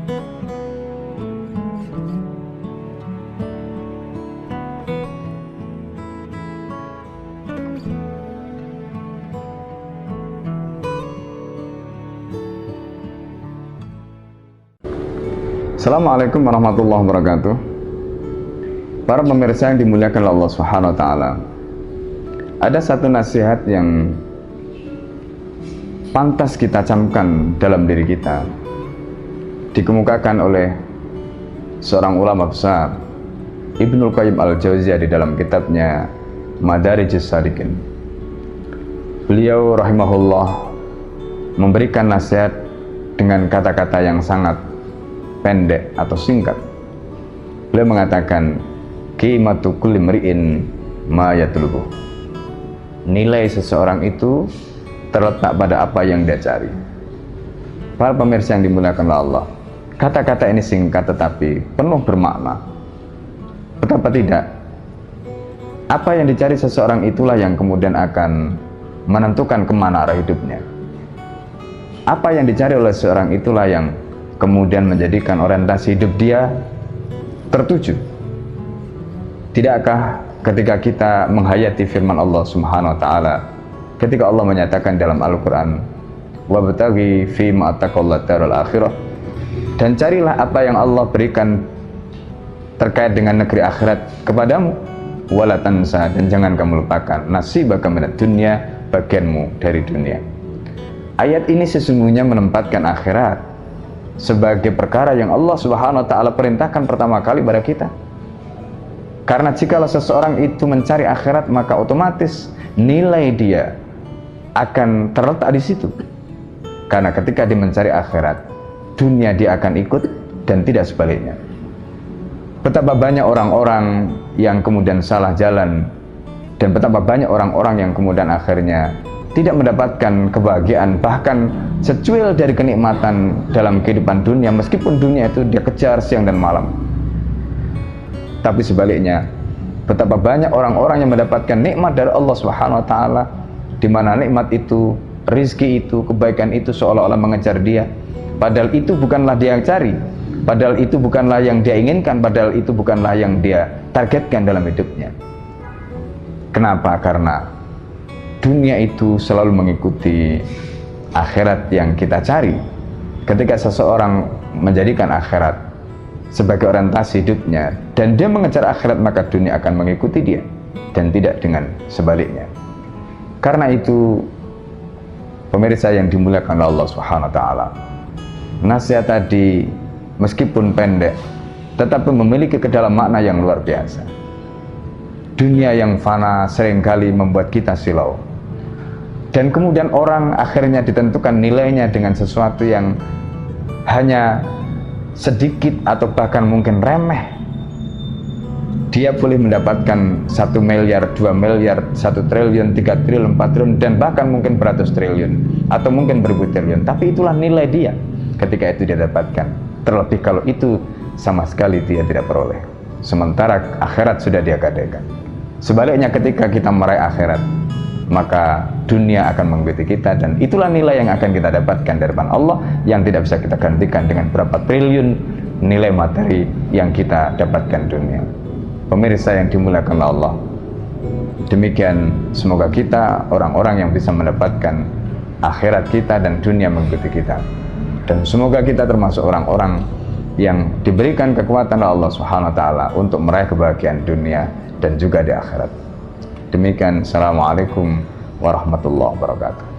Assalamualaikum warahmatullahi wabarakatuh. Para pemirsa yang dimuliakan Allah Subhanahu wa taala. Ada satu nasihat yang pantas kita camkan dalam diri kita. Dikemukakan oleh seorang ulama besar, Ibnul Qayyim Al-Jauziyah, di dalam kitabnya Madarijus Salikin. Beliau rahimahullah memberikan nasihat dengan kata-kata yang sangat pendek atau singkat. Beliau mengatakan, qimatu kulli mri'in ma yatlubuh. Nilai seseorang itu terletak pada apa yang dia cari. Para pemirsa yang dimuliakan Allah, kata-kata ini singkat tetapi penuh bermakna. Betapa tidak, apa yang dicari seseorang itulah yang kemudian akan menentukan kemana arah hidupnya. Apa yang dicari oleh seseorang itulah yang kemudian menjadikan orientasi hidup dia tertuju. Tidakkah ketika kita menghayati firman Allah Subhanahu wa taala, ketika Allah menyatakan dalam Al-Qur'an, wabtaghi fima ataqallahu darul akhirah, dan carilah apa yang Allah berikan terkait dengan negeri akhirat kepadamu, wala tansa, dan jangan kamu lupakan nasibaka minad dunya, bagianmu dari dunia. Ayat ini sesungguhnya menempatkan akhirat sebagai perkara yang Allah Subhanahu wa taala perintahkan pertama kali pada kita. Karena jikalau seseorang itu mencari akhirat, maka otomatis nilai dia akan terletak di situ. Karena ketika dia mencari akhirat, dunia dia akan ikut dan tidak sebaliknya. Betapa banyak orang-orang yang kemudian salah jalan, dan betapa banyak orang-orang yang kemudian akhirnya tidak mendapatkan kebahagiaan, bahkan secuil dari kenikmatan dalam kehidupan dunia, meskipun dunia itu dia kejar siang dan malam. Tapi sebaliknya, betapa banyak orang-orang yang mendapatkan nikmat dari Allah Subhanahu wa taala, di mana nikmat itu, rizki itu, kebaikan itu seolah-olah mengejar dia, padahal itu bukanlah dia yang cari, padahal itu bukanlah yang dia inginkan, padahal itu bukanlah yang dia targetkan dalam hidupnya. Kenapa? Karena dunia itu selalu mengikuti akhirat yang kita cari. Ketika seseorang menjadikan akhirat sebagai orientasi hidupnya dan dia mengejar akhirat, maka dunia akan mengikuti dia dan tidak dengan sebaliknya. Karena itu, pemirsa yang dimuliakan Allah Subhanahu wa taala, nasihat tadi meskipun pendek tetapi memiliki kedalam makna yang luar biasa. Dunia yang fana seringkali membuat kita silau, dan kemudian orang akhirnya ditentukan nilainya dengan sesuatu yang hanya sedikit atau bahkan mungkin remeh. Dia boleh mendapatkan 1 miliar, 2 miliar, 1 triliun, 3 triliun, 4 triliun, dan bahkan mungkin beratus triliun atau mungkin beribu triliun. Tapi itulah nilai dia ketika itu dia dapatkan. Terlebih kalau itu sama sekali dia tidak peroleh, sementara akhirat sudah dia gadaikan. Sebaliknya, ketika kita meraih akhirat, maka dunia akan mengikuti kita, dan itulah nilai yang akan kita dapatkan dari depan Allah, yang tidak bisa kita gantikan dengan berapa triliun nilai materi yang kita dapatkan dunia. Pemirsa yang dimuliakan Allah, demikian semoga kita orang-orang yang bisa mendapatkan akhirat kita dan dunia mengikuti kita, dan semoga kita termasuk orang-orang yang diberikan kekuatan oleh Allah Subhanahu wa taala untuk meraih kebahagiaan dunia dan juga di akhirat. Demikian, assalamualaikum warahmatullahi wabarakatuh.